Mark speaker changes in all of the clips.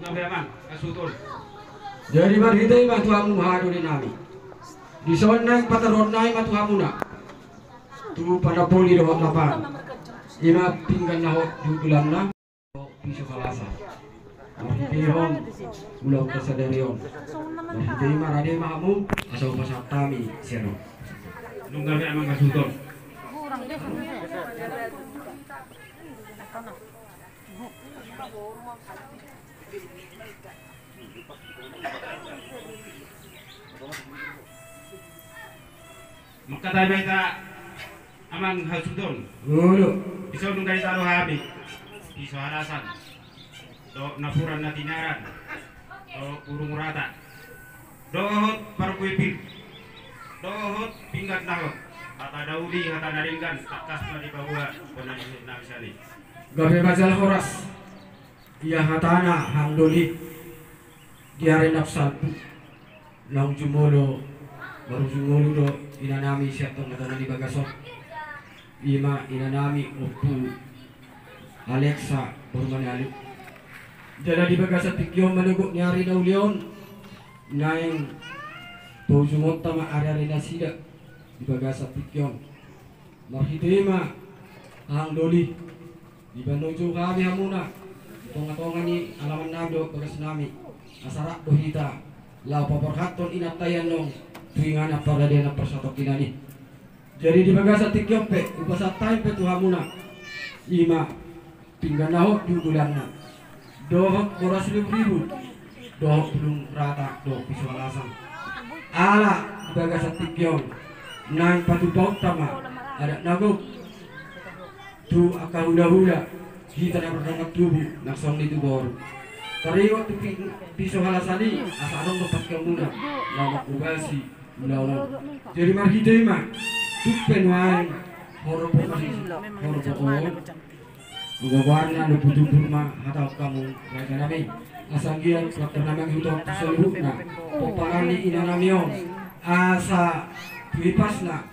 Speaker 1: Memang kasutol.
Speaker 2: Jadi barhitay matuhamu haduli nami. Di soneng pataronay matuhamuna. Tu pada poli dohok lapan. Ima pinggan nahok dudulan na. Piso kalasa. Marhitayhon ulang kasadarion. Marhitay marade mahamu asaw pasatami sero.
Speaker 1: Nunggal memang kasutol. Makatay ba ita amang hasudon?
Speaker 2: Guru.
Speaker 1: Iso nung dari taro habi. Iso harasan. Do napuran na tinaran. Do urung rata. Dohot parukuipin. Dohot pinggat nahot. Kata dauli kata naringgan takas na di bawah penanyut na bisani.
Speaker 2: Gabe bazal horas. Ia hatana hangdoli. Diare nafsal. Lang jumolo. Baru jumolo do inanami siya tong natana di bagasot. Ima inanami upu. Alexa bermanalik. Jala di bagasot tikyo manugok nyari na ulion. Naing tujumot tama ari-ari na sida. Di bagasot tikyon. Marhitima hangdoli. Di banuju kami hamuna. Tonga-tonga ni alaman nado bagas nami. Asarak dohita. Lau paporhaton inatayan nong tuingan apa dia na persatok kinani. Jadi di bagasa tikyo pe ubasa time pe tuhamuna. Ima pinggan nahok dudulanna. Dohok 200.000. Dohok belum rata dohok piso alasang. Ala di bagasa tikyo. Nang patupok tama ada nagok. Tu akahula-hula. Kita na berdangkat tubuh naksong di tubor. Tariwa tu piso halasani asa anong dapat kamuna lama ubasi mulaw. Jadi marhiday ma tupen wae horo po kasi horo po ugawan na nuputupur ma hataw kamu kaya nami asanggian klakter namang hidup seluruh na peparani inanamion asa pipas na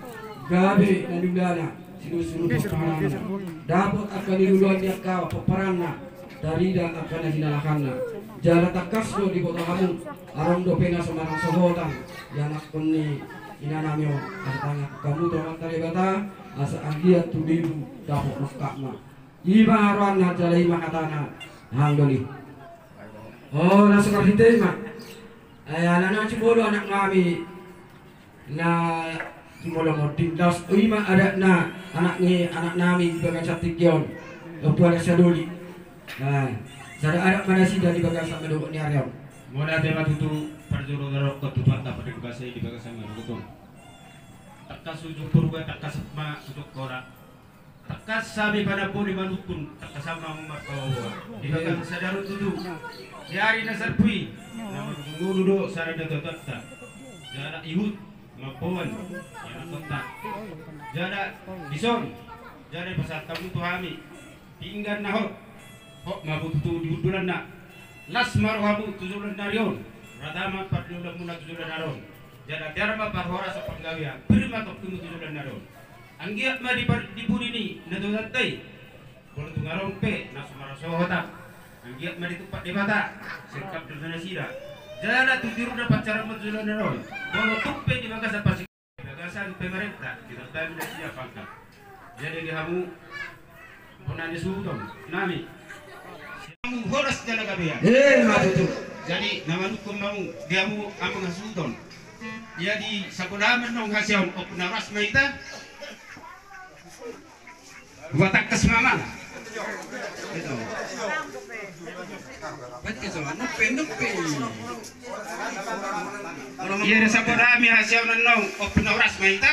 Speaker 2: gabi na nilala sinusunod peparana dapat akan niluluan dia kau peparana darida akan sinalakanna jala takas do di kota kamu arong do pena semarang sohotan yang akon ni inanamyo asatanga kamu do matari bata asa agiat tudiru dapok makakma iba haruan na jala ima katana hangdoli oh nasa karhitay ma ay anak cimolo anak kami na cimolo mo tindas ima ada na anak nami bagan satikyon opuan sa doli. Nah, sada ada mana sih dari bagasa medok ni Aryo.
Speaker 1: Moda tema tutu parjuro garok ketutuan dapat di bagasa di bagasa medok. Takas ujuk purwa takas ma ujuk kora. Takas sabi pada pun di manukun takas sama makawa. Di bagasa sadaru tutu. Diari nasar pui. Nama ngulu do sarada totatta. Jada ihut mapuan yang totat. Jada bison. Jada pasat kamu tuhami. Pinggan nahot. Hok mabutu diudulan na las marwabu tujulan narion radama padlulang muna tujulan naron jada dharma parhora sa panggawian prima tok tujulan naron anggiat ma di burini na dodatay kalau tungaron pe na sumarasohota anggiat ma ditupat di mata sirkap dulana sira jada tudiru dapat cara tujulan naron kalau tupe di bagasa pasik bagasan pemerintah tidak tahu dah siapa kan jadi dihamu punani sudom nami horas jala gabeya
Speaker 2: matutu.
Speaker 1: Jadi nama hukum mau dia mu amang hasudon. Jadi sakulaman nong hasion opnaras maita. Watak kesmama. Itu. Baca sama nupe. Iya sakulami hasion nong opnaras maita.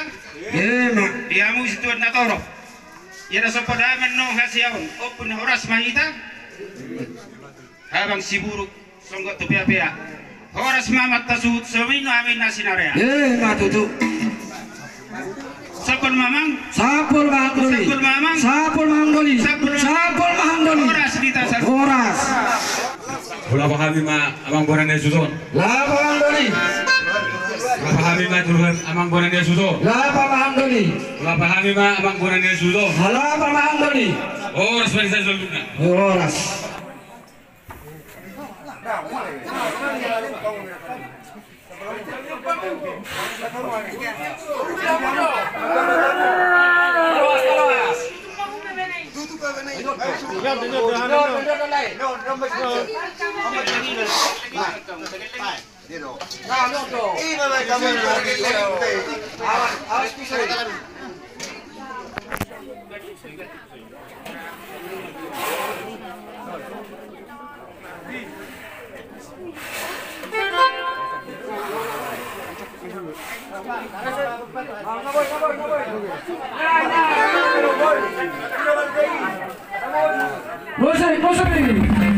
Speaker 2: Mak.
Speaker 1: Dia mu situ na toro. Iya sakulaman nong hasion opnaras maita. Habang siburuk songgot tu pia-pia horas mamat tasut sawino amin nasinarea
Speaker 2: matutu.
Speaker 1: Sapul mamang
Speaker 2: Sapul mahangdoli.
Speaker 1: Sapul mamang
Speaker 2: Sapul mahangdoli. Sapul mahangdoli.
Speaker 1: horas di tasar
Speaker 2: Horas.
Speaker 3: Wala pa kami ma amang buwan na susun.
Speaker 2: Lapa mahangdoli.
Speaker 3: Wala pa kami ma tulungan amang buwan na susun.
Speaker 2: Lapa mahangdoli.
Speaker 3: Wala pa kami ma amang buwan na susun.
Speaker 2: Lapa mahangdoli.
Speaker 3: Oras pa sa sulod na.
Speaker 2: Horas. Bosan.